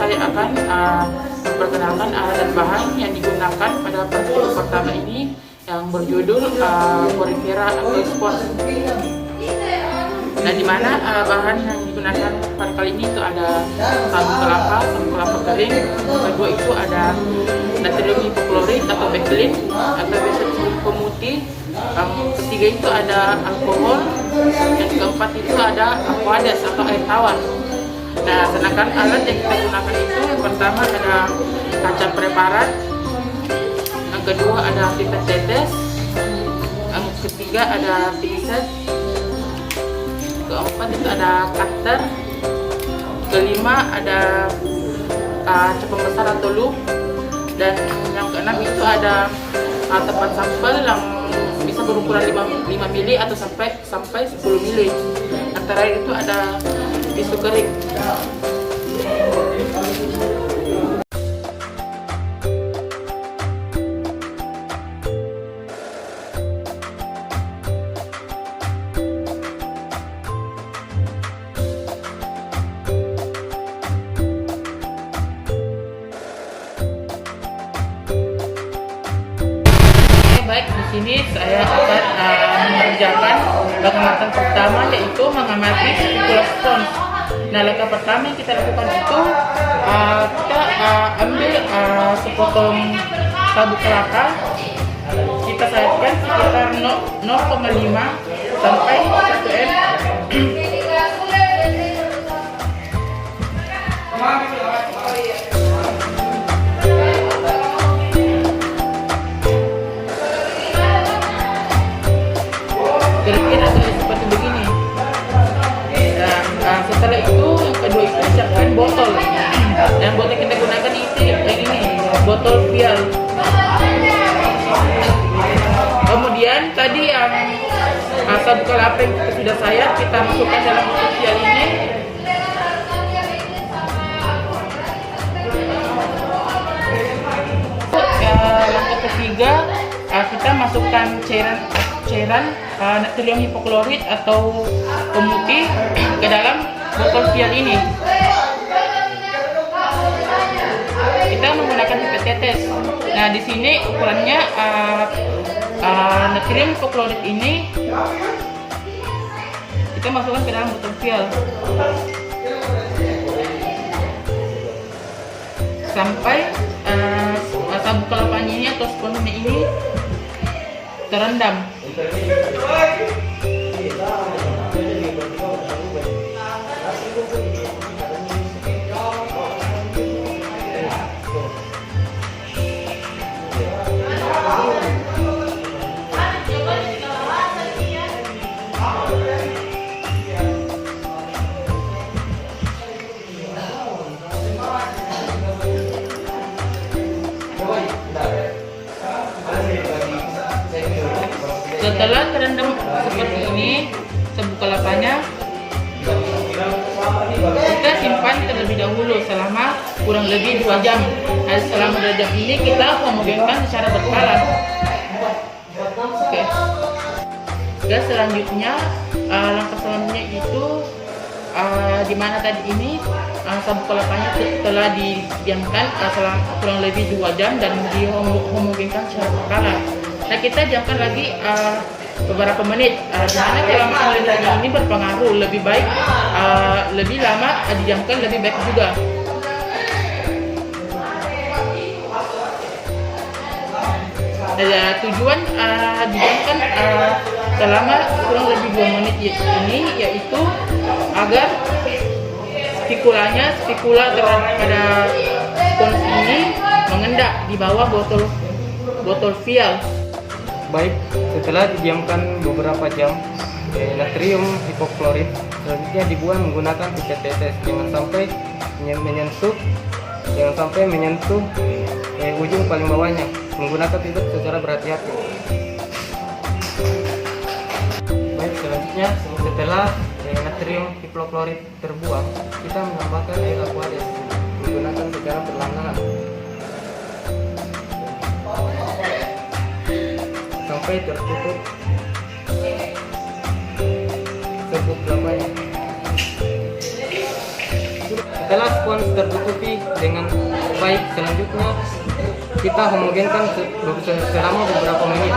saya akan memperkenalkan alat dan bahan yang digunakan pada partikel pertama ini yang berjudul Porifera Aquasport. Nah, di mana bahan yang digunakan pada kali ini itu ada sabu kelapa kering, kedua itu ada natrium hipoklorit atau bakelin atau biasa disebut pemutih, ketiga itu ada alkohol, yang keempat itu ada aquades atau air tawar. Nah, sedangkan alat yang kita gunakan itu yang pertama ada kaca preparat, yang kedua ada pipet tetes, yang ketiga ada pinset, keempat itu ada cutter, kelima ada kaca pembesar atau loop, dan yang keenam itu ada tempat sampel yang bisa berukuran 5 mili atau sampai 10 mili. Antara itu ada tisu kering. Baik, di sini saya akan mengerjakan langkah pertama, yaitu mengamati speculus stones. Nah, langkah pertama yang kita lakukan itu kita ambil sepotong sabu kelapa, kita sayatkan sekitar 0,5 sampai 1 m. Kira-kira seperti begini. Nah, setelah itu yang kedua itu siapkan botol. Yang botol kita gunakan itu yang ini, botol vial. Kemudian tadi yang sabu kelapa yang kita sudah sayat kita masukkan dalam botol vial ini. Langkah ketiga, kita masukkan cairan natrium hipoklorit atau pemutih ke dalam botol vial ini. Kita menggunakan pipet tetes. Nah, di sini ukurannya natrium hipoklorit ini kita masukkan ke dalam botol vial sampai sabu kelapanya ini atau sponnya ini terendam. Setelah terendam seperti ini sabu kelapanya, kita simpan terlebih dahulu selama kurang lebih 2 jam. Nah, selama 2 jam ini kita homogenkan secara berkala. Oke. Dan selanjutnya langkah selanjutnya itu di mana tadi ini sabu kelapanya telah didiamkan selama kurang lebih 2 jam dan dihomogenkan secara berkala. Nah, kita diamkan lagi beberapa menit. Dimana kelama ini berpengaruh, lebih baik lebih lama didiamkan lebih baik juga. Tujuan didiamkan selama kurang lebih 2 menit ini yaitu agar spikula pada spons ini mengendap di bawah botol vial. Baik, setelah didiamkan beberapa jam, natrium hipoklorit selanjutnya dibuang menggunakan pipet tetes. Jangan sampai menyentuh ujung paling bawahnya. Menggunakan pipet secara berhati-hati. Baik, selanjutnya setelah natrium hipoklorit terbuang, kita menambahkan air aquades menggunakan secara perlahan-lahan sampai tertutup serbuk kelapanya. Setelah spons tertutupi dengan baik, selanjutnya kita homogenkan selama beberapa menit.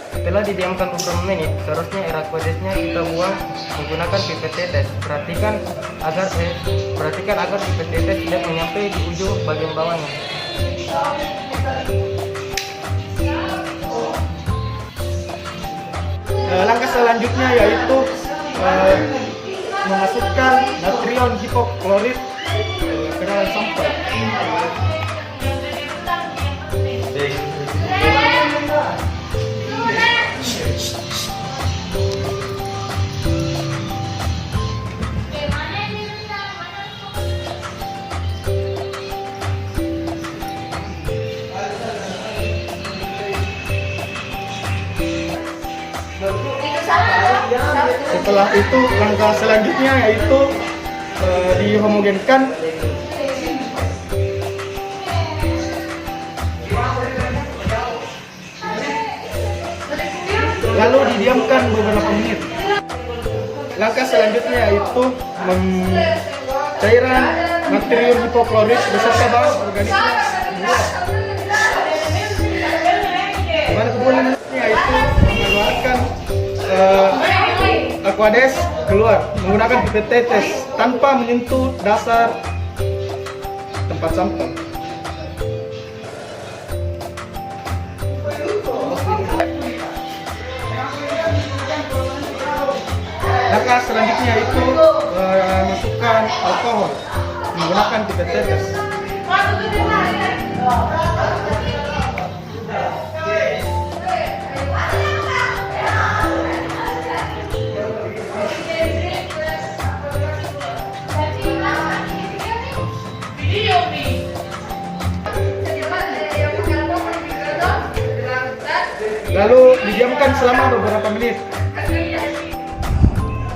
Setelah didiamkan beberapa menit, seharusnya air aqueousnya kita buang menggunakan pipet tetes. Perhatikan agar pipet tetes tidak menyampai di ujung bagian bawahnya. Langkah selanjutnya yaitu memasukkan natrium hipoklorit ke dalam sampel. Setelah itu langkah selanjutnya yaitu dihomogenkan. Lalu didiamkan beberapa menit. Langkah selanjutnya yaitu cairan natrium hipoklorit beserta bahan organisme dimana kemudian yaitu mengeluarkan aqueous keluar menggunakan pipet tetes tanpa menyentuh dasar tempat sampel. Langkah selanjutnya yaitu masukkan alkohol menggunakan pipet tetes. Lalu didiamkan selama beberapa menit.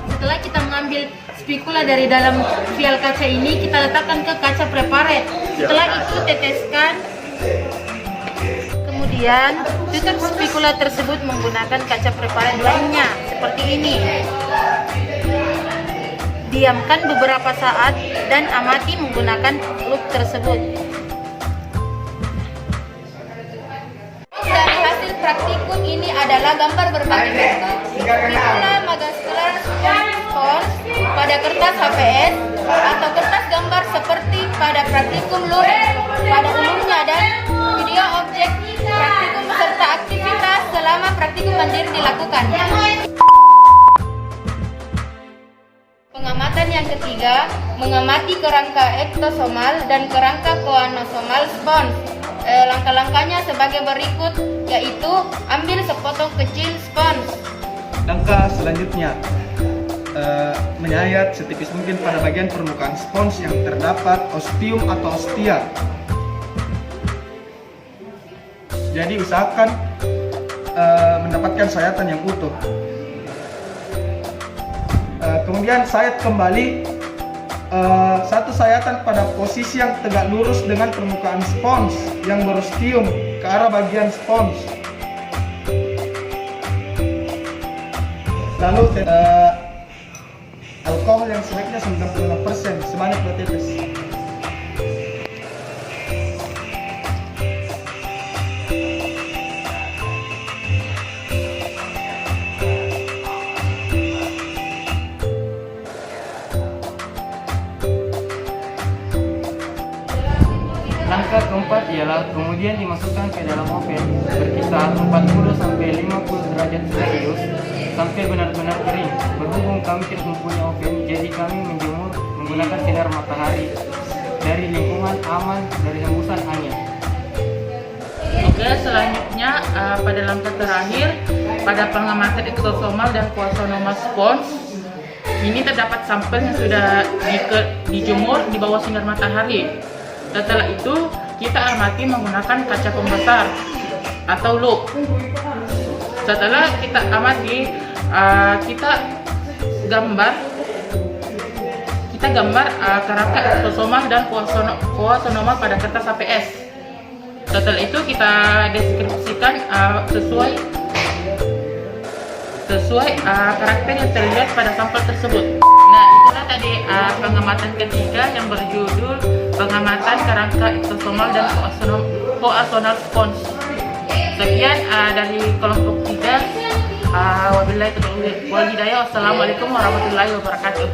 Setelah kita mengambil spikula dari dalam vial kaca ini, kita letakkan ke kaca prepared. Setelah itu teteskan, kemudian tutup spikula tersebut menggunakan kaca prepared lainnya seperti ini. Diamkan beberapa saat dan amati menggunakan loop tersebut. Dari hasil praktikum ini adalah gambar berbagai bentuk spikula magaskular spons pada kertas HPS atau kertas gambar seperti pada praktikum loop pada umumnya, dan video objek praktikum serta aktivitas selama praktikum mandiri dilakukan. Pengamatan yang ketiga, mengamati kerangka ektosomal dan kerangka koanosomal spons. Langkah-langkahnya sebagai berikut, yaitu ambil sepotong kecil spons. Langkah selanjutnya, menyayat setipis mungkin pada bagian permukaan spons yang terdapat ostium atau ostia. Jadi usahakan mendapatkan sayatan yang utuh. Kemudian sayat kembali satu sayatan pada posisi yang tegak lurus dengan permukaan spons yang berostium ke arah bagian spons. Lalu alkohol yang sebaiknya 96% sebanyak 2 tetes. Langkah keempat ialah kemudian dimasukkan ke dalam oven berkisar 40-50 derajat Celcius sampai benar-benar kering. Berhubung kami tidak mempunyai oven, jadi kami menjemur menggunakan sinar matahari dari lingkungan aman dari hembusan angin. Oke, selanjutnya pada langkah terakhir, pada pengamatan eksosomal dan koasonomal spons, ini terdapat sampel yang sudah dijemur di bawah sinar matahari. Setelah itu, kita amati menggunakan kaca pembesar atau loop. Setelah kita amati, kita gambar kerangka eksosomal dan koasonomal pada kertas HPS. Setelah itu kita deskripsikan sesuai sesuai karakter yang terlihat pada sampel tersebut. Nah, itulah tadi pengamatan ketiga yang berjudul pengamatan kerangka eksosomal dan koasonal spons. Sekian dari kelompok 3. Wabillahi taufiq wal hidayah. Wassalamualaikum warahmatullahi wabarakatuh.